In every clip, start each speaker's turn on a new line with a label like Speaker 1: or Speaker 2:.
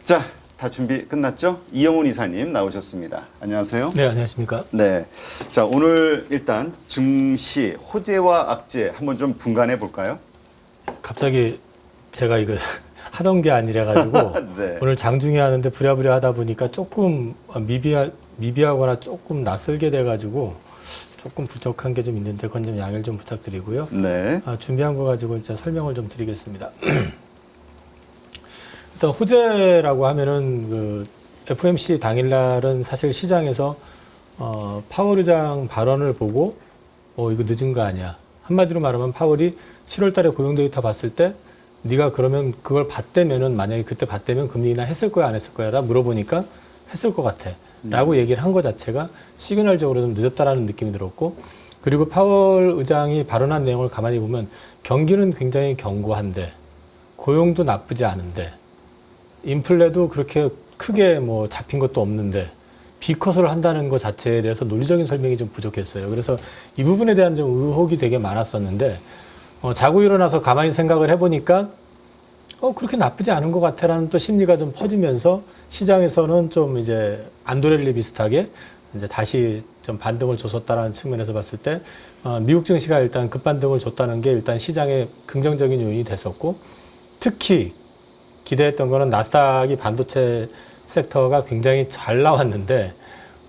Speaker 1: 자, 다 준비 끝났죠? 이영훈 이사님 나오셨습니다. 안녕하세요.
Speaker 2: 네, 안녕하십니까.
Speaker 1: 네. 자, 오늘 일단 증시 호재와 악재 한번 좀 분간해 볼까요?
Speaker 2: 갑자기 제가 이거 하던 게 아니라 가지고
Speaker 1: 네.
Speaker 2: 오늘 장중에 하는데 부랴부랴 하다 보니까 조금 미비하거나 조금 낯설게 돼가지고 조금 부족한 게 좀 있는데 그건 좀 양해를 좀 부탁드리고요.
Speaker 1: 네.
Speaker 2: 준비한 거 가지고 이제 설명을 좀 드리겠습니다. 일단 호재라고 하면은 그 FOMC 당일날은 사실 시장에서 파월 의장 발언을 보고 이거 늦은 거 아니야. 한마디로 말하면 파월이 7월 달에 고용 데이터 봤을 때 네가 그러면 그걸 봤다면은 만약에 그때 봤다면 금리 인하 했을 거야 안 했을 거야? 라 물어보니까 했을 것 같아. 라고 얘기를 한 것 자체가 시그널적으로 좀 늦었다라는 느낌이 들었고, 그리고 파월 의장이 발언한 내용을 가만히 보면 경기는 굉장히 견고한데 고용도 나쁘지 않은데 인플레도 그렇게 크게 뭐 잡힌 것도 없는데 B컷을 한다는 것 자체에 대해서 논리적인 설명이 좀 부족했어요. 그래서 이 부분에 대한 좀 의혹이 되게 많았었는데 자고 일어나서 가만히 생각을 해보니까 그렇게 나쁘지 않은 것 같아라는 또 심리가 좀 퍼지면서 시장에서는 좀 이제 안도렐리 비슷하게 이제 다시 좀 반등을 줬었다라는 측면에서 봤을 때 미국 증시가 일단 급반등을 줬다는 게 일단 시장의 긍정적인 요인이 됐었고, 특히 기대했던 거는 나스닥이 반도체 섹터가 굉장히 잘 나왔는데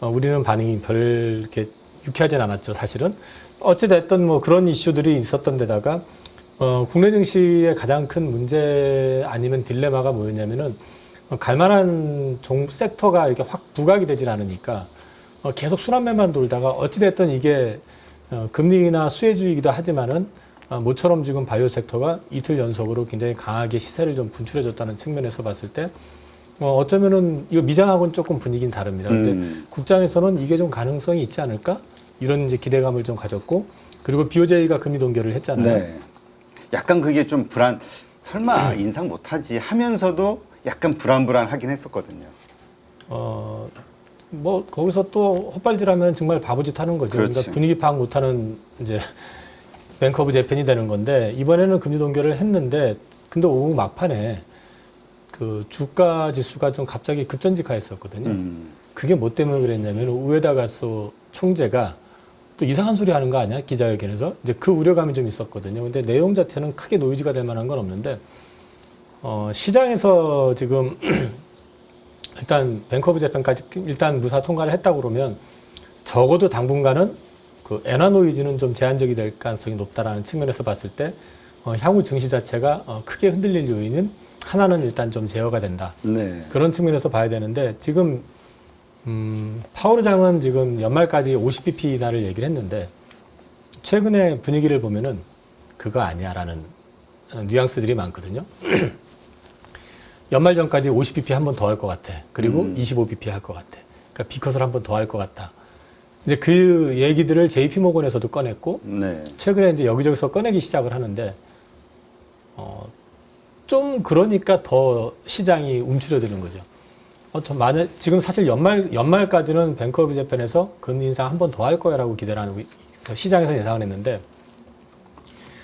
Speaker 2: 우리는 반응이 별 이렇게 유쾌하진 않았죠, 사실은. 어찌됐든 뭐 그런 이슈들이 있었던 데다가 국내 증시의 가장 큰 문제 아니면 딜레마가 뭐였냐면은 갈만한 섹터가 이렇게 확 부각이 되질 않으니까 계속 순환매만 돌다가 어찌됐든 이게 금리나 수혜주의이기도 하지만은 모처럼 지금 바이오 섹터가 이틀 연속으로 굉장히 강하게 시세를 좀 분출해줬다는 측면에서 봤을 때 어쩌면은 이거 미장하고는 조금 분위기는 다릅니다. 근데 국장에서는 이게 좀 가능성이 있지 않을까? 이런 이제 기대감을 좀 가졌고, 그리고 BOJ가 금리 동결을 했잖아요.
Speaker 1: 네. 약간 그게 좀 설마 인상 못하지 하면서도 약간 불안하긴 했었거든요.
Speaker 2: 뭐 거기서 또 헛발질하면 정말 바보짓 하는 거죠.
Speaker 1: 그렇지.
Speaker 2: 그러니까 분위기 파악 못하는 이제 뱅크 오브 재팬이 되는 건데, 이번에는 금리 동결을 했는데 근데 오후 막판에 그 주가 지수가 좀 갑자기 급전직하했었거든요. 그게 뭐 때문에 그랬냐면 우에다 가스 총재가 또 이상한 소리 하는 거 아니야? 기자회견에서. 이제 그 우려감이 좀 있었거든요. 근데 내용 자체는 크게 노이즈가 될 만한 건 없는데, 시장에서 지금, 일단, 뱅크 오브 재팬까지 일단 무사 통과를 했다고 그러면, 적어도 당분간은 그 엔화 노이즈는 좀 제한적이 될 가능성이 높다라는 측면에서 봤을 때, 향후 증시 자체가 크게 흔들릴 요인은 하나는 일단 좀 제어가 된다.
Speaker 1: 네.
Speaker 2: 그런 측면에서 봐야 되는데, 지금, 파월 의장은 지금 연말까지 50bp 인하를 얘기를 했는데, 최근에 분위기를 보면은 그거 아니야 라는 뉘앙스들이 많거든요. 연말 전까지 50bp 한 번 더 할 것 같아. 그리고 25bp 할 것 같아. 그러니까 B컷을 한 번 더 할 것 같다. 이제 그 얘기들을 JP모건에서도 꺼냈고,
Speaker 1: 네.
Speaker 2: 최근에 이제 여기저기서 꺼내기 시작을 하는데, 좀 그러니까 더 시장이 움츠러드는 거죠. 지금 사실 연말까지는 뱅크 오브 재팬에서 금리 인상 한 번 더 할 거야라고 기대를 하고 시장에서 예상을 했는데,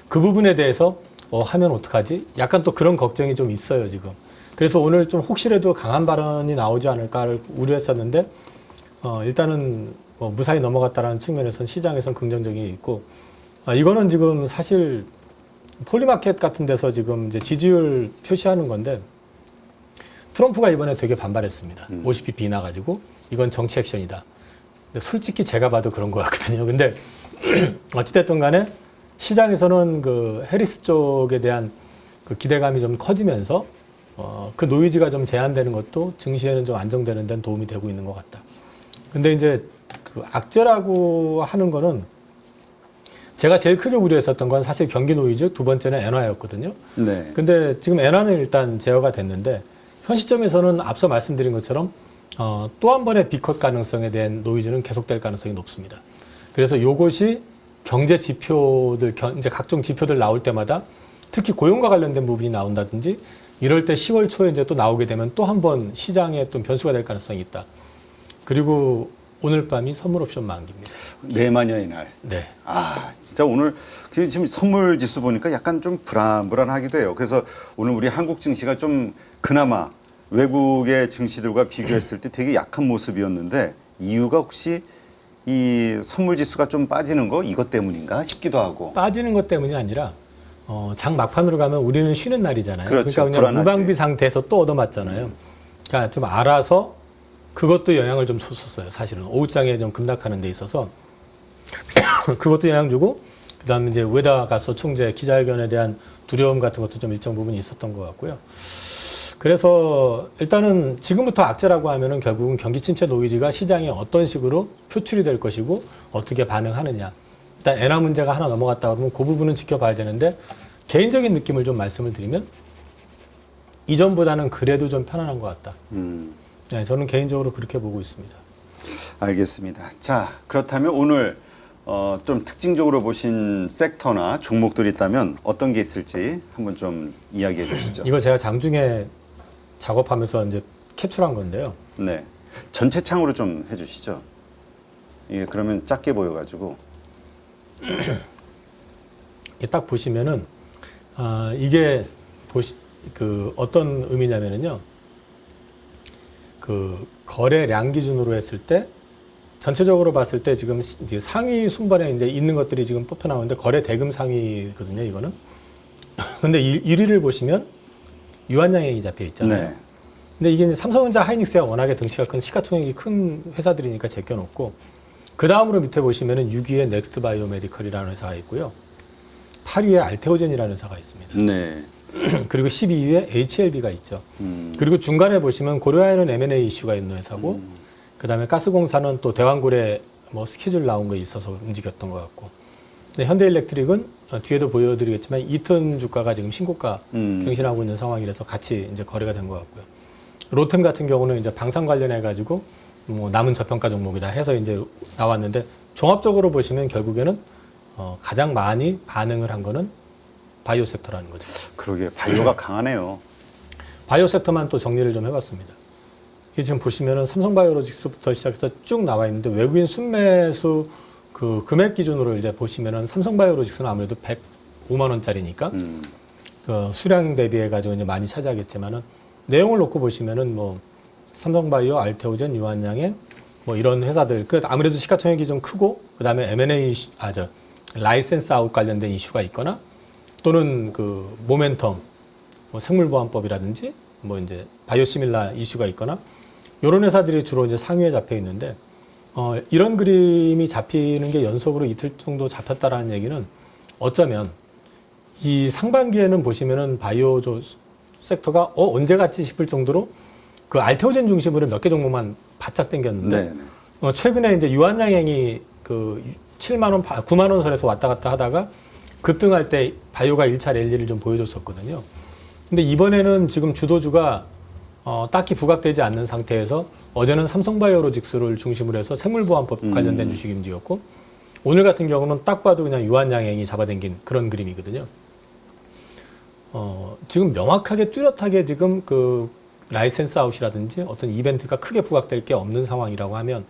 Speaker 2: 그 부분에 대해서 하면 어떡하지? 약간 또 그런 걱정이 좀 있어요, 지금. 그래서 오늘 좀 혹시라도 강한 발언이 나오지 않을까를 우려했었는데, 일단은 무사히 넘어갔다라는 측면에서는 시장에서는 긍정적이 있고, 이거는 지금 사실 폴리마켓 같은 데서 지금 이제 지지율 표시하는 건데, 트럼프가 이번에 되게 반발했습니다. 50bp 인하 가지고 이건 정치 액션이다. 근데 솔직히 제가 봐도 그런 것 같거든요. 근데 어찌됐든 간에 시장에서는 그 해리스 쪽에 대한 그 기대감이 좀 커지면서 그 노이즈가 좀 제한되는 것도 증시에는 좀 안정되는 데는 도움이 되고 있는 것 같다. 근데 이제 그 악재라고 하는 거는 제가 제일 크게 우려했었던 건 사실 경기 노이즈, 두 번째는 엔화였거든요.
Speaker 1: 네.
Speaker 2: 근데 지금 엔화는 일단 제어가 됐는데, 현 시점에서는 앞서 말씀드린 것처럼 또 한 번의 B컷 가능성에 대한 노이즈는 계속될 가능성이 높습니다. 그래서 이것이 경제 지표들, 이제 각종 지표들 나올 때마다 특히 고용과 관련된 부분이 나온다든지 이럴 때 10월 초에 이제 또 나오게 되면 또 한 번 시장에 또 변수가 될 가능성이 있다. 그리고 오늘 밤이 선물 옵션 만기입니다.
Speaker 1: 내마녀의 날.
Speaker 2: 네.
Speaker 1: 진짜 오늘 지금 선물 지수 보니까 약간 좀 불안하기도 해요. 그래서 오늘 우리 한국 증시가 좀 그나마 외국의 증시들과 비교했을 때 되게 약한 모습이었는데 이유가 혹시 이 선물 지수가 좀 빠지는 거 이것 때문인가 싶기도 하고.
Speaker 2: 빠지는 것 때문이 아니라 장 막판으로 가면 우리는 쉬는 날이잖아요.
Speaker 1: 그렇죠.
Speaker 2: 그러니까 그냥
Speaker 1: 불안하지.
Speaker 2: 무방비 상태에서 또 얻어맞잖아요. 그러니까 좀 알아서 그것도 영향을 좀 줬었어요. 사실은 오후장에 좀 급락하는 데 있어서 그것도 영향 주고 그다음에 이제 우에다 가서 총재 기자회견에 대한 두려움 같은 것도 좀 일정 부분 있었던 것 같고요. 그래서 일단은 지금부터 악재라고 하면은 결국은 경기 침체 노이즈가 시장에 어떤 식으로 표출이 될 것이고 어떻게 반응하느냐. 일단 엔화 문제가 하나 넘어갔다 그러면 그 부분은 지켜봐야 되는데 개인적인 느낌을 좀 말씀을 드리면 이전보다는 그래도 좀 편안한 것 같다. 네, 저는 개인적으로 그렇게 보고 있습니다.
Speaker 1: 알겠습니다. 자, 그렇다면 오늘 좀 특징적으로 보신 섹터나 종목들이 있다면 어떤 게 있을지 한번 좀 이야기해 주시죠.
Speaker 2: 이거 제가 장중에 작업하면서 이제 캡처한 건데요.
Speaker 1: 네, 전체 창으로 좀 해주시죠. 이게 그러면 작게 보여가지고.
Speaker 2: 딱 보시면은 이게 어떤 의미냐면은요. 그 거래량 기준으로 했을 때 전체적으로 봤을 때 지금 이제 상위 순번에 이제 있는 것들이 지금 뽑혀 나오는데 거래 대금 상위거든요, 이거는. 근데 1위를 보시면 유한양행이 잡혀 있잖아요.
Speaker 1: 네.
Speaker 2: 근데 이게 이제 삼성전자, 하이닉스가 워낙에 덩치가 큰 시가총액이 큰 회사들이니까 제껴놓고 그 다음으로 밑에 보시면은 6위에 넥스트 바이오메디컬이라는 회사가 있고요. 8위에 알테오젠이라는 회사가 있습니다.
Speaker 1: 네.
Speaker 2: 그리고 12위에 HLB가 있죠. 그리고 중간에 보시면 고려아연은 M&A 이슈가 있는 회사고, 그 다음에 가스공사는 또 대왕굴에 뭐 스케줄 나온 거 있어서 움직였던 것 같고, 근데 현대일렉트릭은 뒤에도 보여드리겠지만 이튼 주가가 지금 신고가 경신하고 있는 상황이라서 같이 이제 거래가 된 것 같고요. 로템 같은 경우는 이제 방산 관련해 가지고 뭐 남은 저평가 종목이다 해서 이제 나왔는데 종합적으로 보시면 결국에는 가장 많이 반응을 한 거는 바이오 섹터라는 거죠.
Speaker 1: 그러게 바이오가 강하네요.
Speaker 2: 바이오 섹터만 또 정리를 좀 해봤습니다. 이게 지금 보시면은 삼성바이오로직스부터 시작해서 쭉 나와 있는데 외국인 순매수 그 금액 기준으로 이제 보시면은 삼성바이오로직스는 아무래도 105만 원짜리니까 수량 대비해 가지고 이제 많이 차지하겠지만은 내용을 놓고 보시면은 뭐 삼성바이오, 알테오젠, 유한양행 뭐 이런 회사들 그 아무래도 시가총액이 좀 크고 그 다음에 M&A 라이센스 아웃 관련된 이슈가 있거나 또는 그 모멘텀, 뭐 생물보안법이라든지 뭐 이제 바이오시밀라 이슈가 있거나 이런 회사들이 주로 이제 상위에 잡혀 있는데 이런 그림이 잡히는 게 연속으로 이틀 정도 잡혔다라는 얘기는 어쩌면 이 상반기에는 보시면은 바이오 섹터가 언제 갔지 싶을 정도로 그 알테오젠 중심으로 몇 개 종목만 바짝 당겼는데 최근에 이제 유한양행이 그 7만 원, 9만 원 선에서 왔다 갔다 하다가 급등할 때 바이오가 1차 랠리를 좀 보여줬었거든요. 근데 이번에는 지금 주도주가 딱히 부각되지 않는 상태에서 어제는 삼성바이오로직스를 중심으로 해서 생물보안법 관련된 주식이 움직였고 오늘 같은 경우는 딱 봐도 그냥 유한양행이 잡아당긴 그런 그림이거든요. 지금 명확하게 뚜렷하게 지금 그 라이센스 아웃이라든지 어떤 이벤트가 크게 부각될 게 없는 상황이라고 하면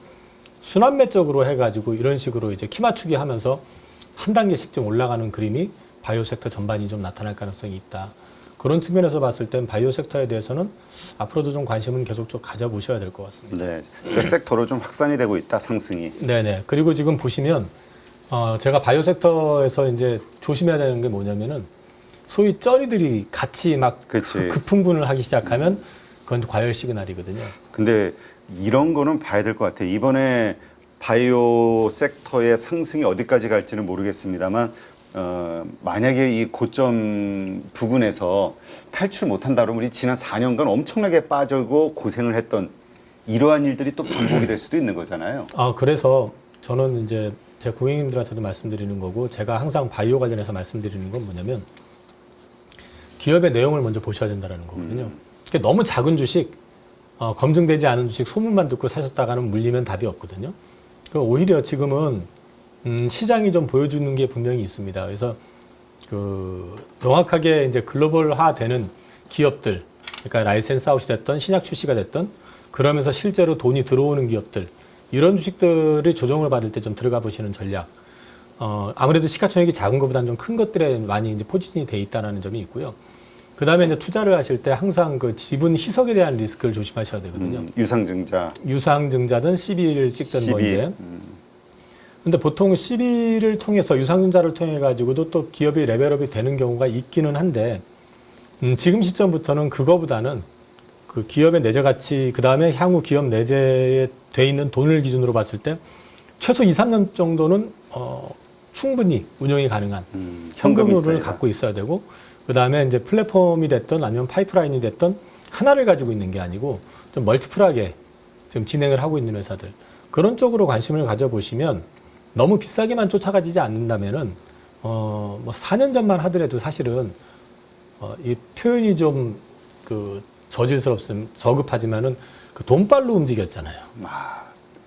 Speaker 2: 순환매 쪽으로 해가지고 이런 식으로 이제 키 맞추기 하면서 한 단계씩 좀 올라가는 그림이 바이오 섹터 전반이 좀 나타날 가능성이 있다. 그런 측면에서 봤을 땐 바이오 섹터에 대해서는 앞으로도 좀 관심은 계속 좀 가져보셔야 될 것 같습니다.
Speaker 1: 네, 그 섹터로 좀 확산이 되고 있다 상승이.
Speaker 2: 네네. 그리고 지금 보시면 제가 바이오 섹터에서 이제 조심해야 되는 게 뭐냐면은 소위 쩌리들이 같이 막 급풍분을 하기 시작하면 그건 과열 시그널이거든요.
Speaker 1: 근데 이런 거는 봐야 될 것 같아요. 이번에 바이오 섹터의 상승이 어디까지 갈지는 모르겠습니다만 만약에 이 고점 부근에서 탈출 못한다 그러면 우리 지난 4년간 엄청나게 빠지고 고생을 했던 이러한 일들이 또 반복이 될 수도 있는 거잖아요.
Speaker 2: 그래서 저는 이제 제 고객님들한테도 말씀드리는 거고 제가 항상 바이오 관련해서 말씀드리는 건 뭐냐면 기업의 내용을 먼저 보셔야 된다는 거거든요. 그러니까 너무 작은 주식, 검증되지 않은 주식 소문만 듣고 사셨다가는 물리면 답이 없거든요. 오히려 지금은 시장이 좀 보여주는 게 분명히 있습니다. 그래서 그 명확하게 이제 글로벌화되는 기업들, 그러니까 라이센스 아웃이 됐던 신약 출시가 됐던 그러면서 실제로 돈이 들어오는 기업들 이런 주식들이 조정을 받을 때 좀 들어가 보시는 전략. 아무래도 시가총액이 작은 것보다는 좀 큰 것들에 많이 이제 포지션이 돼 있다는 점이 있고요. 그다음에 이제 투자를 하실 때 항상 그 지분 희석에 대한 리스크를 조심하셔야 되거든요.
Speaker 1: 유상증자,
Speaker 2: 유상증자든 CB를 찍든 뭐
Speaker 1: 12.
Speaker 2: 이제. 근데 보통 CB를 통해서 유상증자를 통해 가지고도 또 기업이 레벨업이 되는 경우가 있기는 한데 지금 시점부터는 그거보다는 그 기업의 내재 가치 그다음에 향후 기업 내재에 돼 있는 돈을 기준으로 봤을 때 최소 2, 3년 정도는 충분히 운영이 가능한
Speaker 1: 현금이
Speaker 2: 현금을
Speaker 1: 있어야
Speaker 2: 갖고 있어야 되고 그다음에 이제 플랫폼이 됐던 아니면 파이프라인이 됐던 하나를 가지고 있는 게 아니고 좀 멀티플하게 지금 진행을 하고 있는 회사들 그런 쪽으로 관심을 가져보시면 너무 비싸게만 쫓아가지지 않는다면은 뭐 4년 전만 하더라도 사실은 이 표현이 좀 그 저급하지만은 그 돈발로 움직였잖아요.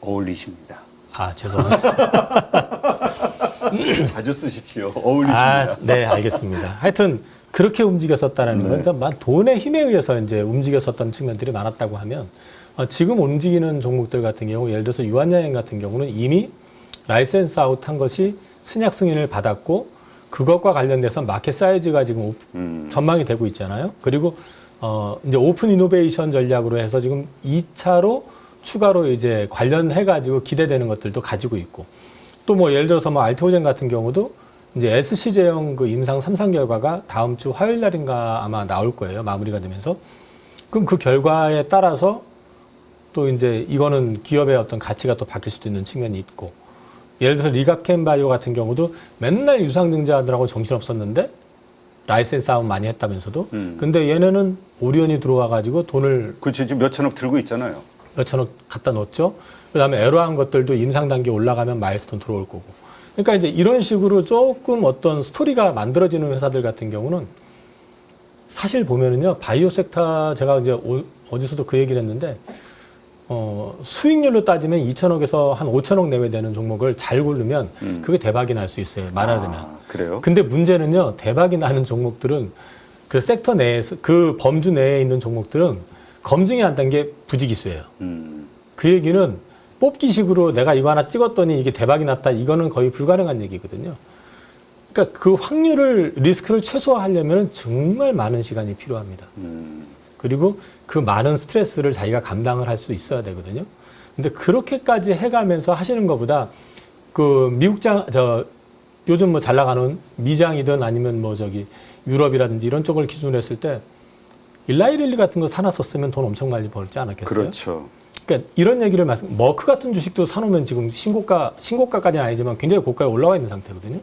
Speaker 1: 어울리십니다.
Speaker 2: 아 죄송합니다.
Speaker 1: 자주 쓰십시오. 어울리십니다.
Speaker 2: 네, 알겠습니다. 하여튼 그렇게 움직였었다는
Speaker 1: 네.
Speaker 2: 건 그러니까 돈의 힘에 의해서 이제 움직였었던 측면들이 많았다고 하면 지금 움직이는 종목들 같은 경우 예를 들어서 유한야행 같은 경우는 이미 라이센스 아웃한 것이 신약 승인을 받았고 그것과 관련돼서 마켓 사이즈가 지금 전망이 되고 있잖아요. 그리고 이제 오픈 이노베이션 전략으로 해서 지금 2차로 추가로 이제 관련해 가지고 기대되는 것들도 가지고 있고 또 뭐 예를 들어서 뭐 알테오젠 같은 경우도 이제 SC 제형 그 임상 3상 결과가 다음 주 화요일 날인가 아마 나올 거예요. 마무리가 되면서. 그럼 그 결과에 따라서 또 이제 이거는 기업의 어떤 가치가 또 바뀔 수도 있는 측면이 있고 예를 들어서 리가켄 바이오 같은 경우도 맨날 유상증자들하고 정신없었는데 라이센스 아웃 많이 했다면서도 근데 얘네는 오리온이 들어와 가지고 돈을
Speaker 1: 그렇지 지금 몇천억 들고 있잖아요.
Speaker 2: 몇천억 갖다 놓았죠. 그다음에 에러한 것들도 임상 단계 올라가면 마일스톤 들어올 거고. 그러니까 이제 이런 식으로 조금 어떤 스토리가 만들어지는 회사들 같은 경우는 사실 보면은요 바이오 섹터 제가 이제 어디서도 그 얘기를 했는데 수익률로 따지면 2천억에서 한 5천억 내외 되는 종목을 잘 고르면 그게 대박이 날 수 있어요. 많아지면.
Speaker 1: 그래요?
Speaker 2: 근데 문제는요 대박이 나는 종목들은 그 섹터 내에서 그 범주 내에 있는 종목들은 검증이 안 된 게 부지기수예요. 그 얘기는 뽑기식으로 내가 이거 하나 찍었더니 이게 대박이 났다. 이거는 거의 불가능한 얘기거든요. 그러니까 그 확률을 리스크를 최소화하려면 정말 많은 시간이 필요합니다. 그리고 그 많은 스트레스를 자기가 감당을 할 수 있어야 되거든요. 근데 그렇게까지 해가면서 하시는 것보다 그 요즘 뭐 잘 나가는 미장이든 아니면 뭐 유럽이라든지 이런 쪽을 기준으로 했을 때 일라이릴리 같은 거 사놨었으면 돈 엄청 많이 벌지 않았겠어요?
Speaker 1: 그렇죠.
Speaker 2: 그러니까 이런 얘기를 머크 같은 주식도 사놓으면 지금 신고가까지는 아니지만 굉장히 고가에 올라와 있는 상태거든요.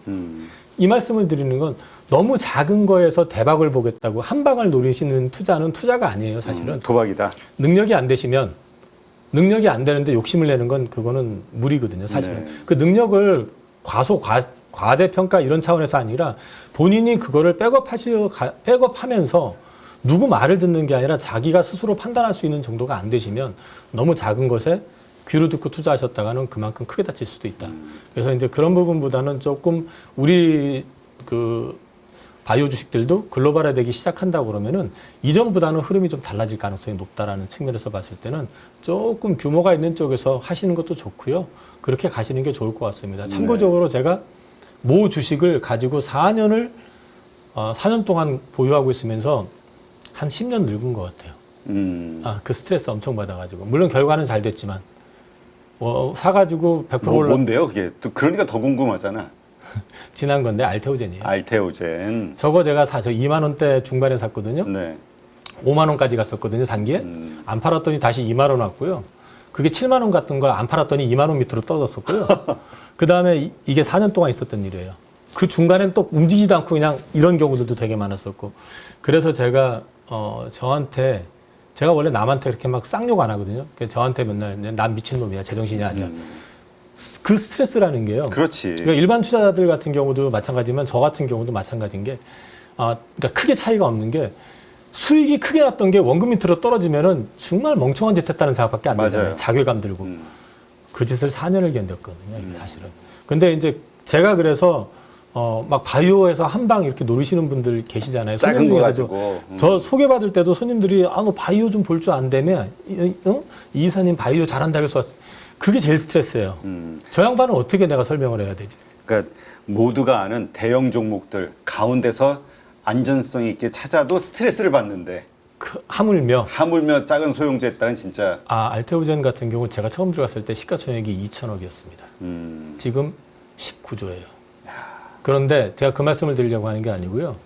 Speaker 2: 이 말씀을 드리는 건 너무 작은 거에서 대박을 보겠다고 한 방을 노리시는 투자는 투자가 아니에요, 사실은.
Speaker 1: 도박이다.
Speaker 2: 능력이 안 되시면 능력이 안 되는데 욕심을 내는 건 그거는 무리거든요, 사실은.
Speaker 1: 네.
Speaker 2: 그 능력을 과대평가 이런 차원에서 아니라 본인이 그거를 백업하면서 누구 말을 듣는 게 아니라 자기가 스스로 판단할 수 있는 정도가 안 되시면 너무 작은 것에 귀로 듣고 투자하셨다가는 그만큼 크게 다칠 수도 있다. 그래서 이제 그런 부분보다는 조금 우리 그 바이오 주식들도 글로벌화 되기 시작한다고 그러면은 이전보다는 흐름이 좀 달라질 가능성이 높다라는 측면에서 봤을 때는 조금 규모가 있는 쪽에서 하시는 것도 좋고요. 그렇게 가시는 게 좋을 것 같습니다. 참고적으로 제가 모 주식을 가지고 4년 동안 보유하고 있으면서 한 10년 늙은 것 같아요. 그 스트레스 엄청 받아가지고. 물론 결과는 잘 됐지만, 사가지고 100%
Speaker 1: 뭔데요, 그게? 또 그러니까 더 궁금하잖아.
Speaker 2: 지난 건데, 알테오젠이에요.
Speaker 1: 알테오젠.
Speaker 2: 저거 제가 2만원대 중반에 샀거든요.
Speaker 1: 네.
Speaker 2: 5만원까지 갔었거든요, 단기에. 안 팔았더니 다시 2만원 왔고요. 그게 7만원 같은 걸 안 팔았더니 2만원 밑으로 떨어졌었고요. 그 다음에 이게 4년 동안 있었던 일이에요. 그 중간엔 또 움직이지도 않고 그냥 이런 경우들도 되게 많았었고. 그래서 제가 제가 원래 남한테 그렇게 막 쌍욕 안 하거든요. 저한테 맨날 난 미친놈이야, 제정신이 아니야. 그 스트레스라는 게요.
Speaker 1: 그렇지.
Speaker 2: 그러니까 일반 투자자들 같은 경우도 마찬가지지만 저 같은 경우도 마찬가지인 게, 그러니까 크게 차이가 없는 게 수익이 크게 났던 게 원금 밑으로 떨어지면은 정말 멍청한 짓 했다는 생각밖에 안 들잖아요.
Speaker 1: 맞아요.
Speaker 2: 자괴감 들고. 그 짓을 4년을 견뎠거든요, 이게 사실은. 근데 이제 제가 그래서 막 바이오에서 한 방 이렇게 노리시는 분들 계시잖아요.
Speaker 1: 작은 거 가지고.
Speaker 2: 저 소개받을 때도 손님들이 너 바이오 좀 볼 줄 안다며? 이 이사님 바이오 잘한다 그래서 그게 제일 스트레스예요. 저 양반은 어떻게 내가 설명을 해야 되지?
Speaker 1: 그러니까 모두가 아는 대형 종목들 가운데서 안전성 있게 찾아도 스트레스를 받는데
Speaker 2: 하물며
Speaker 1: 하물며 작은 소형주에다가는 진짜
Speaker 2: 알테오젠 같은 경우는 제가 처음 들어갔을 때 시가총액이 2천억이었습니다. 지금 19조예요. 그런데 제가 그 말씀을 드리려고 하는 게 아니고요.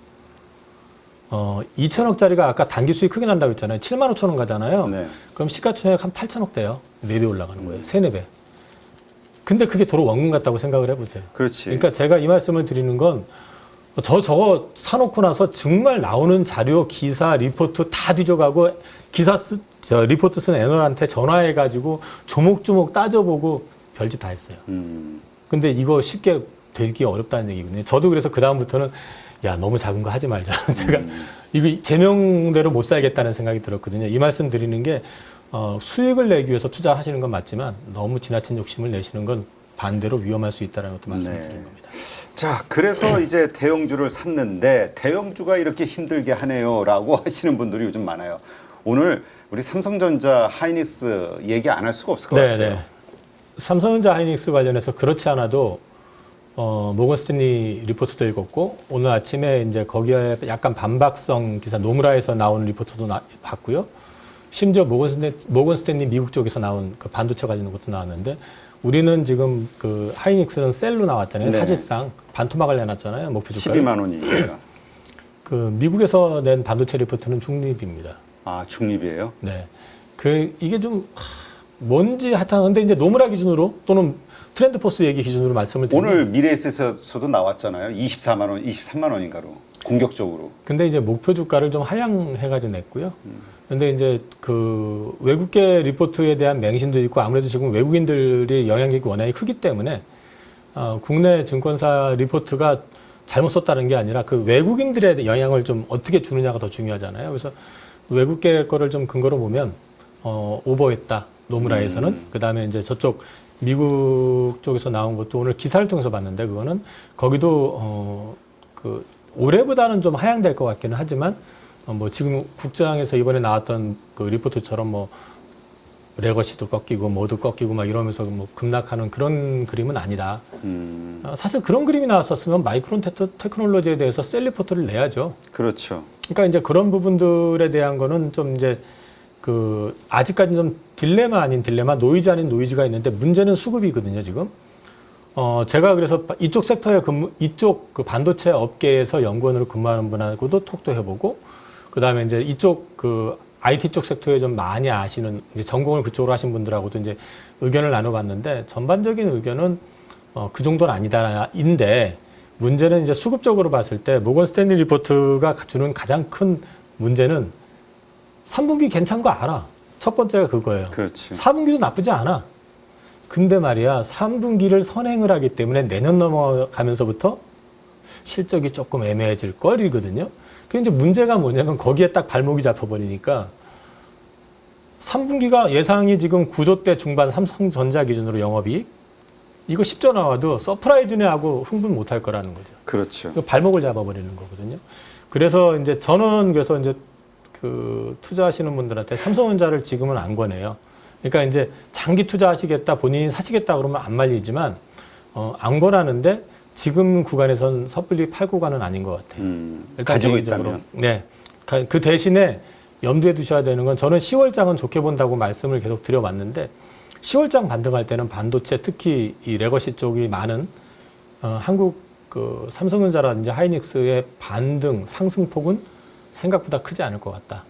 Speaker 2: 2천억짜리가 아까 단기 수익 크게 난다고 했잖아요. 7만 5천 원 가잖아요.
Speaker 1: 네.
Speaker 2: 그럼 시가총액 한 8천억 돼요. 4배 올라가는 거예요. 3, 4배. 근데 그게 도로 원금 같다고 생각을 해보세요.
Speaker 1: 그렇지.
Speaker 2: 그러니까 제가 이 말씀을 드리는 건 저거 사놓고 나서 정말 나오는 자료, 기사, 리포트 다 뒤져가고 리포트 쓴 애널한테 전화해가지고 조목조목 따져보고 별짓 다 했어요. 근데 이거 쉽게 되기 어렵다는 얘기거든요. 저도 그래서 그다음부터는 야, 너무 작은 거 하지 말자. 제가 이거 제명대로 못 살겠다는 생각이 들었거든요. 이 말씀 드리는 게 수익을 내기 위해서 투자하시는 건 맞지만 너무 지나친 욕심을 내시는 건 반대로 위험할 수 있다는 것도 말씀드리는 겁니다.
Speaker 1: 자, 그래서 이제 대형주를 샀는데 대형주가 이렇게 힘들게 하네요라고 하시는 분들이 요즘 많아요. 오늘 우리 삼성전자, 하이닉스 얘기 안 할 수가 없을 것 같아요.
Speaker 2: 삼성전자, 하이닉스 관련해서 그렇지 않아도 모건 스탠리 리포트도 읽었고 오늘 아침에 이제 거기에 약간 반박성 기사 노무라에서 나온 리포트도 봤고요. 심지어 모건 스탠리 미국 쪽에서 나온 그 반도체 관련 것도 나왔는데 우리는 지금 그 하이닉스는 셀로 나왔잖아요.
Speaker 1: 네.
Speaker 2: 사실상 반토막을 내놨잖아요. 목표 주가를.
Speaker 1: 12만 원이니까.
Speaker 2: 그 미국에서 낸 반도체 리포트는 중립입니다.
Speaker 1: 아, 중립이에요?
Speaker 2: 네. 이게 좀 뭔지 하여튼 근데 이제 노무라 기준으로 또는 트렌드포스 얘기 기준으로 말씀을 드리면
Speaker 1: 오늘 미래에셋에서도 나왔잖아요. 24만 원, 23만 원인가로 공격적으로.
Speaker 2: 근데 이제 목표 주가를 좀 하향해가지고 냈고요. 근데 이제 그 외국계 리포트에 대한 맹신도 있고 아무래도 지금 외국인들이 영향력이 워낙에 크기 때문에 국내 증권사 리포트가 잘못 썼다는 게 아니라 그 외국인들의 영향을 좀 어떻게 주느냐가 더 중요하잖아요. 그래서 외국계 거를 좀 근거로 보면 오버했다. 노무라에서는 그 다음에 이제 저쪽 미국 쪽에서 나온 것도 오늘 기사를 통해서 봤는데 그거는 거기도 그 올해보다는 좀 하향될 것 같기는 하지만 뭐 지금 국장에서 이번에 나왔던 그 리포트처럼 뭐 레거시도 꺾이고 뭐도 꺾이고 막 이러면서 뭐 급락하는 그런 그림은 아니다. 사실 그런 그림이 나왔었으면 마이크론 테크놀로지에 대해서 셀 리포트를 내야죠.
Speaker 1: 그렇죠.
Speaker 2: 그러니까 이제 그런 부분들에 대한 거는 좀 이제 그 아직까지 좀 딜레마 아닌 딜레마, 노이즈 아닌 노이즈가 있는데 문제는 수급이거든요, 지금. 제가 그래서 이쪽 섹터에 이쪽 그 반도체 업계에서 연구원으로 근무하는 분하고도 톡도 해보고, 그 다음에 이제 이쪽 그 IT 쪽 섹터에 좀 많이 아시는, 이제 전공을 그쪽으로 하신 분들하고도 이제 의견을 나눠봤는데, 전반적인 의견은 그 정도는 아니다인데, 문제는 이제 수급적으로 봤을 때, 모건 스탠리 리포트가 주는 가장 큰 문제는 3분기 괜찮은 거 알아. 첫 번째가 그거예요.
Speaker 1: 그렇지.
Speaker 2: 4분기도 나쁘지 않아. 근데 말이야, 3분기를 선행을 하기 때문에 내년 넘어가면서부터 실적이 조금 애매해질 거리거든요. 그 이제 문제가 뭐냐면 거기에 딱 발목이 잡혀버리니까 3분기가 예상이 지금 9조대 중반 삼성전자 기준으로 영업이익 이거 10조 나와도 서프라이즈네 하고 흥분 못 할 거라는 거죠.
Speaker 1: 그렇죠.
Speaker 2: 발목을 잡아버리는 거거든요. 그래서 이제 저는 그래서 이제 그 투자하시는 분들한테 삼성전자를 지금은 안 권해요. 그러니까 이제 장기 투자하시겠다, 본인이 사시겠다 그러면 안 말리지만 안 권하는데 지금 구간에선 섣불리 팔 구간은 아닌 것 같아요.
Speaker 1: 가지고
Speaker 2: 개인적으로.
Speaker 1: 있다면.
Speaker 2: 네. 그 대신에 염두에 두셔야 되는 건 저는 10월장은 좋게 본다고 말씀을 계속 드려왔는데 10월장 반등할 때는 반도체 특히 이 레거시 쪽이 많은 한국 그 삼성전자라든지 하이닉스의 반등 상승폭은 생각보다 크지 않을 것 같다.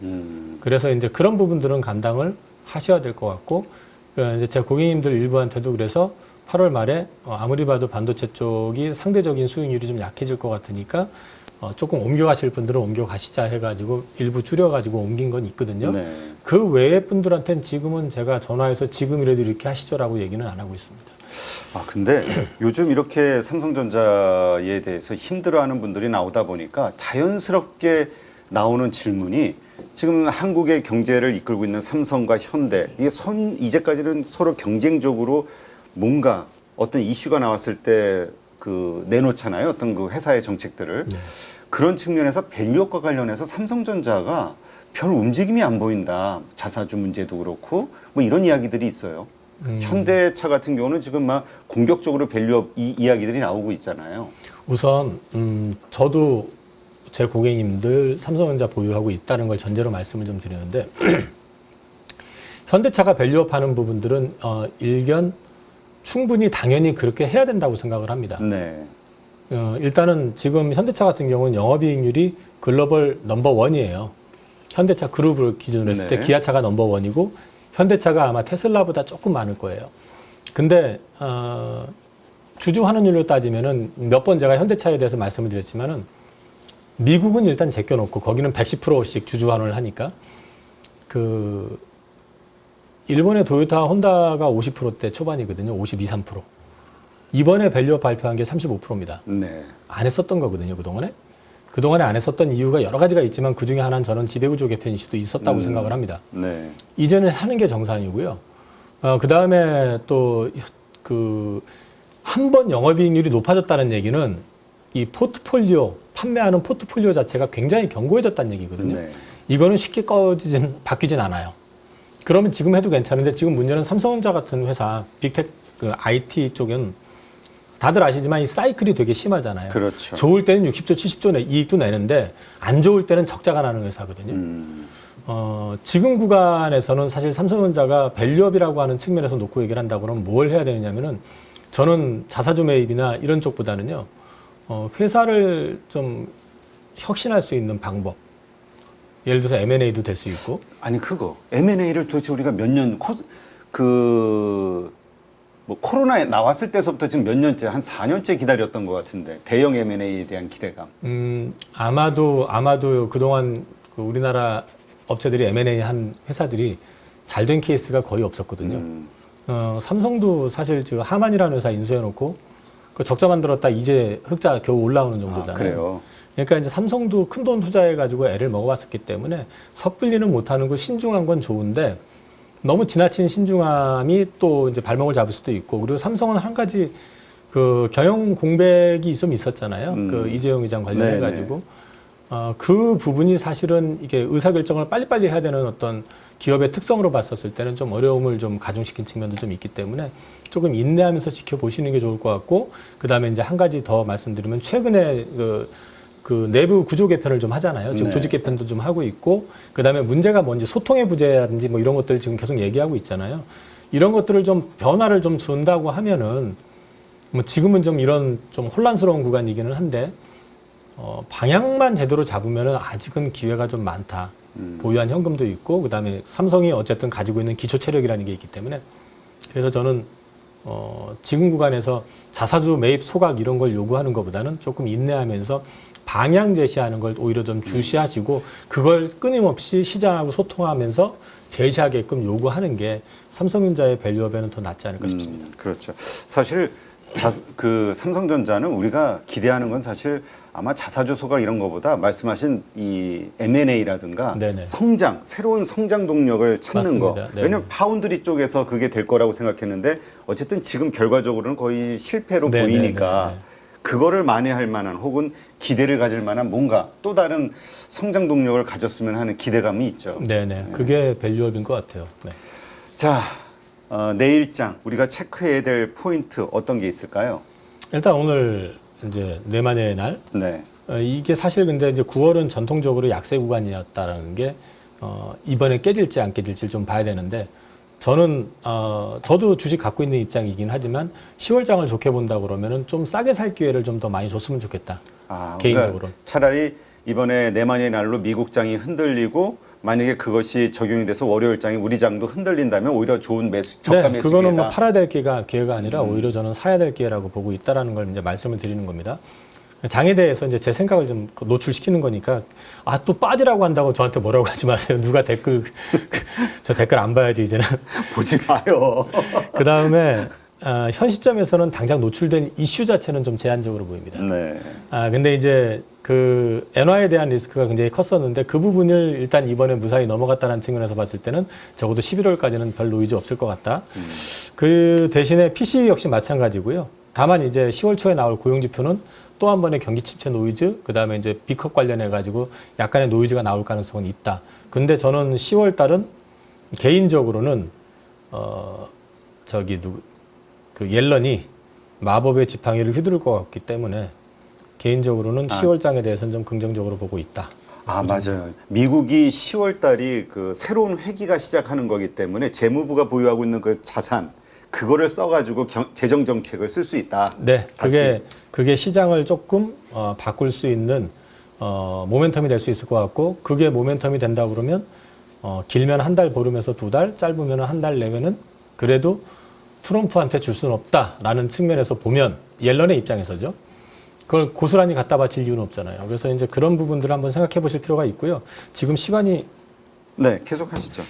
Speaker 2: 그래서 이제 그런 부분들은 감당을 하셔야 될 것 같고, 이제 제 고객님들 일부한테도 그래서 8월 말에 아무리 봐도 반도체 쪽이 상대적인 수익률이 좀 약해질 것 같으니까 조금 옮겨가실 분들은 옮겨가시자 해가지고 일부 줄여가지고 옮긴 건 있거든요.
Speaker 1: 네.
Speaker 2: 그 외의 분들한테는 지금은 제가 전화해서 지금이라도 이렇게 하시죠라고 얘기는 안 하고 있습니다.
Speaker 1: 아, 근데 요즘 이렇게 삼성전자에 대해서 힘들어하는 분들이 나오다 보니까 자연스럽게 나오는 질문이 지금 한국의 경제를 이끌고 있는 삼성과 현대 이게 이제까지는 서로 경쟁적으로 뭔가 어떤 이슈가 나왔을 때 그 내놓잖아요. 어떤 그 회사의 정책들을.
Speaker 2: 네.
Speaker 1: 그런 측면에서 밸류업과 관련해서 삼성전자가 별 움직임이 안 보인다. 자사주 문제도 그렇고 뭐 이런 이야기들이 있어요. 현대차 같은 경우는 지금 막 공격적으로 밸류업 이야기들이 나오고 있잖아요.
Speaker 2: 우선 저도 제 고객님들 삼성전자 보유하고 있다는 걸 전제로 말씀을 좀 드리는데 현대차가 밸류업 하는 부분들은 일견 충분히 당연히 그렇게 해야 된다고 생각을 합니다.
Speaker 1: 네.
Speaker 2: 일단은 지금 현대차 같은 경우는 영업이익률이 글로벌 넘버1이에요. 현대차 그룹을 기준으로 했을 때
Speaker 1: 네.
Speaker 2: 기아차가 넘버1이고 현대차가 아마 테슬라보다 조금 많을 거예요. 근데 주주 환원율로 따지면은 몇 번 제가 현대차에 대해서 말씀을 드렸지만은 미국은 일단 제껴놓고 거기는 110%씩 주주 환원을 하니까 그 일본의 도요타, 혼다가 50%대 초반이거든요. 52, 3%. 이번에 밸류업 발표한 게 35%입니다.
Speaker 1: 네.
Speaker 2: 안 했었던 거거든요, 그동안에. 그동안에 안 했었던 이유가 여러 가지가 있지만 그 중에 하나는 저는 지배구조 개편 이슈도 있었다고 생각을 합니다.
Speaker 1: 네.
Speaker 2: 이제는 하는 게 정상이고요. 그 다음에 또, 한 번 영업이익률이 높아졌다는 얘기는 이 포트폴리오, 판매하는 포트폴리오 자체가 굉장히 견고해졌다는 얘기거든요.
Speaker 1: 네.
Speaker 2: 이거는 쉽게 바뀌진 않아요. 그러면 지금 해도 괜찮은데 지금 문제는 삼성전자 같은 회사, 빅텍, IT 쪽은 다들 아시지만 이 사이클이 되게 심하잖아요.
Speaker 1: 그렇죠.
Speaker 2: 좋을 때는 60조, 70조 이익도 내는데 안 좋을 때는 적자가 나는 회사거든요. 지금 구간에서는 사실 삼성전자가 밸류업이라고 하는 측면에서 놓고 얘기를 한다고 그러면 뭘 해야 되느냐면은 저는 자사주 매입이나 이런 쪽보다는요, 회사를 좀 혁신할 수 있는 방법. 예를 들어서 M&A도 될 수 있고.
Speaker 1: 아니 그거 M&A를 도대체 우리가 몇 년 뭐 코로나에 나왔을 때서부터 지금 몇 년째 한 4년째 기다렸던 것 같은데 대형 M&A에 대한 기대감.
Speaker 2: 아마도 그동안 그 우리나라 업체들이 M&A 한 회사들이 잘 된 케이스가 거의 없었거든요. 삼성도 사실 지금 하만이라는 회사 인수해놓고 그 적자 만들었다 이제 흑자 겨우 올라오는 정도잖아요.
Speaker 1: 그래요.
Speaker 2: 그러니까 이제 삼성도 큰 돈 투자해가지고 애를 먹어봤었기 때문에 섣불리는 못하는 거 신중한 건 좋은데 너무 지나친 신중함이 또 이제 발목을 잡을 수도 있고 그리고 삼성은 한 가지 그 경영 공백이 좀 있었잖아요. 그 이재용 회장 관련해가지고 그 부분이 사실은 이게 의사결정을 빨리빨리 해야 되는 어떤 기업의 특성으로 봤었을 때는 좀 어려움을 좀 가중시킨 측면도 좀 있기 때문에 조금 인내하면서 지켜보시는 게 좋을 것 같고 그 다음에 이제 한 가지 더 말씀드리면 최근에 그 내부 구조 개편을 좀 하잖아요. 지금 조직 개편도 좀 하고 있고 그 다음에 문제가 뭔지 소통의 부재라든지 뭐 이런 것들 지금 계속 얘기하고 있잖아요. 이런 것들을 좀 변화를 좀 준다고 하면은 뭐 지금은 좀 이런 좀 혼란스러운 구간이기는 한데 방향만 제대로 잡으면은 아직은 기회가 좀 많다. 보유한 현금도 있고 그 다음에 삼성이 어쨌든 가지고 있는 기초 체력이라는 게 있기 때문에 그래서 저는 지금 구간에서 자사주 매입 소각 이런 걸 요구하는 것보다는 조금 인내하면서 방향 제시하는 걸 오히려 좀 주시하시고 그걸 끊임없이 시장하고 소통하면서 제시하게끔 요구하는 게 삼성전자의 밸류업에는 더 낫지 않을까 싶습니다.
Speaker 1: 그렇죠. 사실 그 삼성전자는 우리가 기대하는 건 사실 아마 자사주 소각 이런 거보다 말씀하신 이 M&A라든가
Speaker 2: 네네.
Speaker 1: 성장, 새로운 성장 동력을 찾는 거.
Speaker 2: 맞습니다. 네네.
Speaker 1: 왜냐면 파운드리 쪽에서 그게 될 거라고 생각했는데 어쨌든 지금 결과적으로는 거의 실패로
Speaker 2: 네네네.
Speaker 1: 보이니까 그거를 만회할 만한 혹은 기대를 가질 만한 뭔가 또 다른 성장 동력을 가졌으면 하는 기대감이 있죠.
Speaker 2: 네네. 그게 밸류업인 것 같아요. 네.
Speaker 1: 자, 내일장 우리가 체크해야 될 포인트 어떤 게 있을까요?
Speaker 2: 일단 오늘 이제 뇌만의 날
Speaker 1: 네.
Speaker 2: 이게 사실 근데 이제 9월은 전통적으로 약세 구간이었다라는 게 이번에 깨질지 안 깨질지 좀 봐야 되는데 저는 저도 주식 갖고 있는 입장이긴 하지만 10월장을 좋게 본다 그러면은 좀 싸게 살 기회를 좀 더 많이 줬으면 좋겠다. 개인적으로.
Speaker 1: 그러니까 차라리 이번에 내만의 날로 미국장이 흔들리고 만약에 그것이 적용이 돼서 월요일장이 우리 장도 흔들린다면 오히려 좋은 저가 매수
Speaker 2: 그거는
Speaker 1: 기회다.
Speaker 2: 뭐 팔아야 될 기회가 아니라 오히려 저는 사야 될 기회라고 보고 있다라는 걸 이제 말씀을 드리는 겁니다. 장에 대해서 이제 제 생각을 좀 노출시키는 거니까 또 빠지라고 한다고 저한테 뭐라고 하지 마세요. 누가 저 댓글 안 봐야지 이제는.
Speaker 1: 보지 마요.
Speaker 2: 그 다음에 현 시점에서는 당장 노출된 이슈 자체는 좀 제한적으로 보입니다.
Speaker 1: 네.
Speaker 2: 근데 이제 그 엔화에 대한 리스크가 굉장히 컸었는데 그 부분을 일단 이번에 무사히 넘어갔다는 측면에서 봤을 때는 적어도 11월까지는 별 노이즈 없을 것 같다. 그 대신에 PC 역시 마찬가지고요. 다만 이제 10월 초에 나올 고용지표는 또 한 번의 경기 침체 노이즈, 그 다음에 이제 B컵 관련해가지고 약간의 노이즈가 나올 가능성은 있다. 근데 저는 10월 달은 개인적으로는, 그 옐런이 마법의 지팡이를 휘두를 것 같기 때문에 개인적으로는 10월장에 대해서는 좀 긍정적으로 보고 있다.
Speaker 1: 아, 맞아요. 미국이 10월 달이 그 새로운 회기가 시작하는 거기 때문에 재무부가 보유하고 있는 그 자산, 그거를 써가지고 재정 정책을 쓸 수 있다.
Speaker 2: 네,
Speaker 1: 다시.
Speaker 2: 그게 시장을 조금 바꿀 수 있는 모멘텀이 될 수 있을 것 같고, 그게 모멘텀이 된다 그러면 길면 한 달 보름에서 두 달, 짧으면 한 달 내면은 그래도 트럼프한테 줄 수는 없다라는 측면에서 보면 옐런의 입장에서죠. 그걸 고스란히 갖다 바칠 이유는 없잖아요. 그래서 이제 그런 부분들을 한번 생각해 보실 필요가 있고요. 지금 시간이
Speaker 1: 네, 계속 하시죠.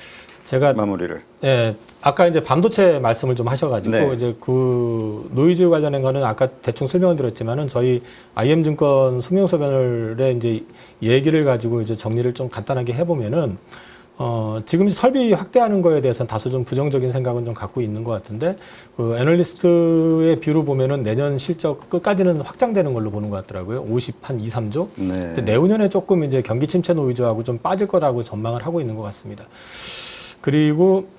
Speaker 2: 제가
Speaker 1: 마무리를.
Speaker 2: 예, 아까 이제 반도체 말씀을 좀 하셔가지고
Speaker 1: 네.
Speaker 2: 이제 그 노이즈 관련된 거는 아까 대충 설명을 드렸지만은 저희 IM증권 성명서변의 이제 얘기를 가지고 이제 정리를 좀 간단하게 해보면은 지금 설비 확대하는 거에 대해서는 다소 좀 부정적인 생각은 좀 갖고 있는 것 같은데 그 애널리스트의 뷰로 보면은 내년 실적 끝까지는 확장되는 걸로 보는 것 같더라고요. 50한 2, 3조.
Speaker 1: 네.
Speaker 2: 근데 내후년에 조금 이제 경기 침체 노이즈하고 좀 빠질 거라고 전망을 하고 있는 것 같습니다. 그리고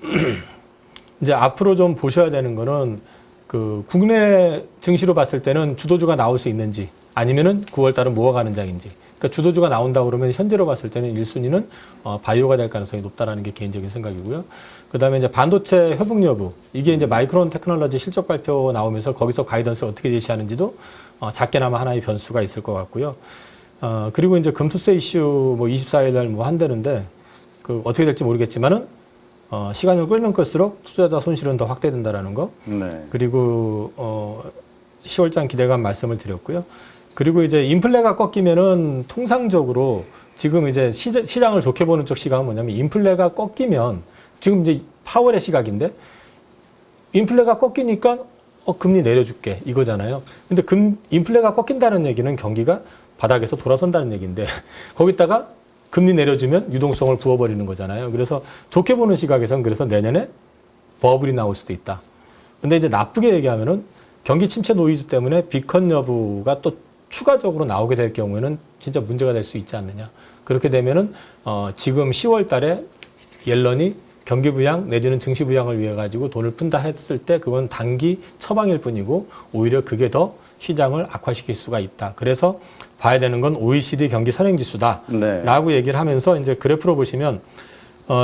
Speaker 2: 이제 앞으로 좀 보셔야 되는 거는 그 국내 증시로 봤을 때는 주도주가 나올 수 있는지 아니면은 9월 달은 뭐가 가는 장인지. 그러니까 주도주가 나온다 그러면 현재로 봤을 때는 1순위는 바이오가 될 가능성이 높다라는 게 개인적인 생각이고요. 그다음에 이제 반도체 회복 여부. 이게 이제 마이크론 테크놀로지 실적 발표 나오면서 거기서 가이던스를 어떻게 제시하는지도 작게나마 하나의 변수가 있을 것 같고요. 그리고 이제 금투세 이슈 뭐 24일 날 뭐 한다는데 그 어떻게 될지 모르겠지만은 시간을 끌면 끌수록 투자자 손실은 더 확대된다라는 거.
Speaker 1: 네.
Speaker 2: 그리고 10월장 기대감 말씀을 드렸고요. 그리고 이제 인플레가 꺾이면은 통상적으로 지금 이제 시장을 좋게 보는 쪽 시각은 뭐냐면 인플레가 꺾이면 지금 이제 파월의 시각인데 인플레가 꺾이니까 금리 내려줄게 이거잖아요. 근데 인플레가 꺾인다는 얘기는 경기가 바닥에서 돌아선다는 얘기인데 거기다가 금리 내려주면 유동성을 부어버리는 거잖아요. 그래서 좋게 보는 시각에서는 그래서 내년에 버블이 나올 수도 있다. 근데 이제 나쁘게 얘기하면은 경기 침체 노이즈 때문에 비컨 여부가 또 추가적으로 나오게 될 경우에는 진짜 문제가 될 수 있지 않느냐. 그렇게 되면은 지금 10월 달에 옐런이 경기 부양 내지는 증시 부양을 위해 가지고 돈을 푼다 했을 때 그건 단기 처방일 뿐이고 오히려 그게 더 시장을 악화시킬 수가 있다. 그래서 봐야 되는 건 OECD 경기 선행지수다.
Speaker 1: 네.
Speaker 2: 라고 얘기를 하면서 이제 그래프로 보시면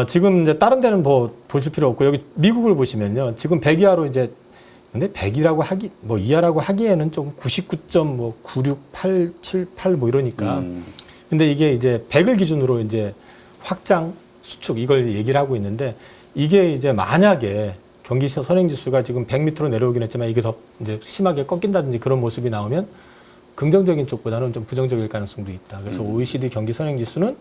Speaker 2: 지금 이제 다른 데는 뭐 보실 필요 없고 여기 미국을 보시면요. 지금 100 이하로 이제 근데 100이라고 이하라고 하기에는 좀 99.968778 뭐 이러니까. 근데 이게 이제 100을 기준으로 이제 확장, 수축 이걸 얘기를 하고 있는데 이게 이제 만약에 경기 선행지수가 지금 100 밑으로 내려오긴 했지만 이게 더 이제 심하게 꺾인다든지 그런 모습이 나오면 긍정적인 쪽보다는 좀 부정적일 가능성도 있다. 그래서 OECD 경기 선행지수는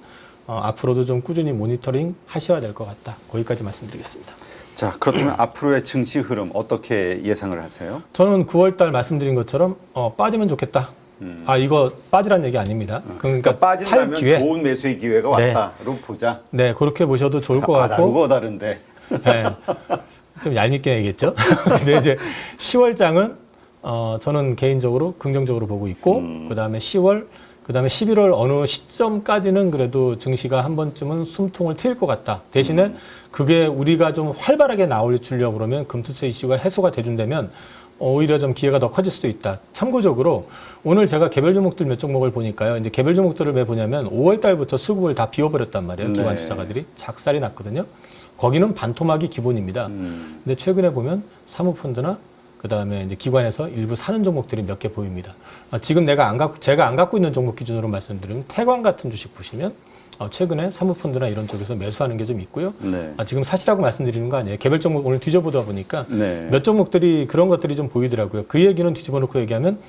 Speaker 2: 앞으로도 좀 꾸준히 모니터링 하셔야 될 것 같다. 거기까지 말씀드리겠습니다.
Speaker 1: 자, 그렇다면 앞으로의 증시 흐름 어떻게 예상을 하세요?
Speaker 2: 저는 9월 달 말씀드린 것처럼 빠지면 좋겠다. 이거 빠지란 얘기 아닙니다.
Speaker 1: 그러니까 빠진다면 좋은 매수의 기회가 왔다로 보자.
Speaker 2: 네, 그렇게 보셔도 좋을 것 같고.
Speaker 1: 다르고 다른데.
Speaker 2: 네, 좀 얄밉게 얘기했죠. 근데 이제 10월장은 저는 개인적으로 긍정적으로 보고 있고, 그 다음에 10월, 그 다음에 11월 어느 시점까지는 그래도 증시가 한 번쯤은 숨통을 트일 것 같다. 대신에 그게 우리가 좀 활발하게 나오려고 그러면 금투세 이슈가 해소가 돼준다면 오히려 좀 기회가 더 커질 수도 있다. 참고적으로 오늘 제가 개별 종목들 몇 종목을 보니까요. 이제 개별 종목들을 왜 보냐면 5월 달부터 수급을 다 비워버렸단 말이에요.
Speaker 1: 네.
Speaker 2: 기관 투자가들이 작살이 났거든요. 거기는 반토막이 기본입니다. 근데 최근에 보면 사모펀드나 그 다음에 이제 기관에서 일부 사는 종목들이 몇 개 보입니다. 지금 제가 안 갖고 있는 종목 기준으로 말씀드리면 태광 같은 주식 보시면 최근에 사모펀드나 이런 쪽에서 매수하는 게 좀 있고요.
Speaker 1: 네.
Speaker 2: 지금 사시라고 말씀드리는 거 아니에요. 개별 종목 오늘 뒤져보다 보니까
Speaker 1: 네.
Speaker 2: 몇 종목들이 그런 것들이 좀 보이더라고요. 그 얘기는 뒤집어 놓고 얘기하면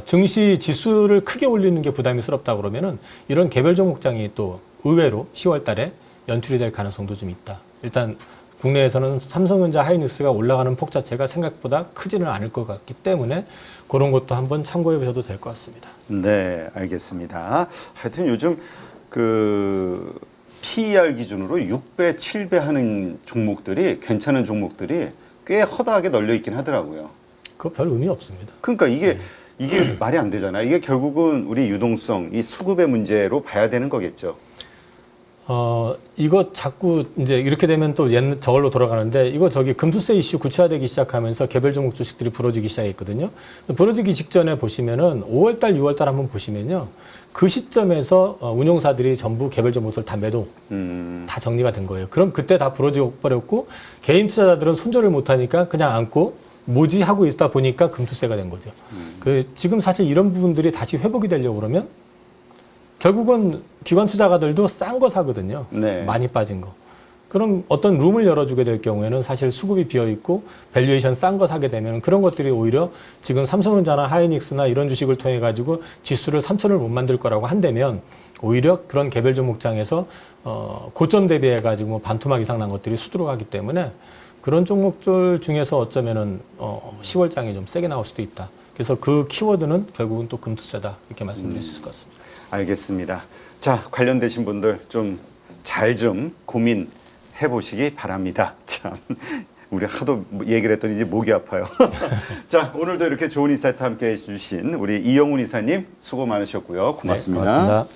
Speaker 2: 증시 지수를 크게 올리는 게 부담스럽다 그러면은 이런 개별 종목장이 또 의외로 10월 달에 연출이 될 가능성도 좀 있다. 일단 국내에서는 삼성전자 하이닉스가 올라가는 폭 자체가 생각보다 크지는 않을 것 같기 때문에 그런 것도 한번 참고해 보셔도 될 것 같습니다.
Speaker 1: 네, 알겠습니다. 하여튼 요즘 그 PER 기준으로 6배, 7배 하는 종목들이 괜찮은 종목들이 꽤 허다하게 널려 있긴 하더라고요.
Speaker 2: 그거 별 의미 없습니다.
Speaker 1: 그러니까 이게 말이 안 되잖아요. 이게 결국은 우리 유동성, 이 수급의 문제로 봐야 되는 거겠죠.
Speaker 2: 이거 자꾸 이제 이렇게 되면 또 저걸로 돌아가는데 이거 저기 금수세 이슈 구체화되기 시작하면서 개별 종목 주식들이 부러지기 시작했거든요. 부러지기 직전에 보시면은 5월달, 6월달 한번 보시면요. 그 시점에서 운용사들이 전부 개별 종목을 다 매도, 다 정리가 된 거예요. 그럼 그때 다 부러져 버렸고 개인 투자자들은 손절을 못하니까 그냥 안고 뭐지 하고 있다 보니까 금투세가 된 거죠. 지금 사실 이런 부분들이 다시 회복이 되려고 그러면 결국은 기관 투자가들도 싼 거 사거든요.
Speaker 1: 네.
Speaker 2: 많이 빠진 거. 그럼 어떤 룸을 열어주게 될 경우에는 사실 수급이 비어있고 밸류에이션 싼 거 사게 되면 그런 것들이 오히려 지금 삼성전자나 하이닉스나 이런 주식을 통해 가지고 지수를 3,000을 못 만들 거라고 한다면 오히려 그런 개별 종목장에서 고점 대비해 가지고 반토막 이상 난 것들이 수두룩하기 때문에 그런 종목들 중에서 어쩌면은 10월장이 좀 세게 나올 수도 있다. 그래서 그 키워드는 결국은 또 금투세다 이렇게 말씀드릴 수 있을 것 같습니다.
Speaker 1: 알겠습니다. 자, 관련되신 분들 좀 잘 좀 고민해 보시기 바랍니다. 참, 우리 하도 얘기를 했더니 이제 목이 아파요. 자, 오늘도 이렇게 좋은 인사이트 함께 해주신 우리 이영훈 이사님 수고 많으셨고요. 고맙습니다.
Speaker 2: 네, 고맙습니다.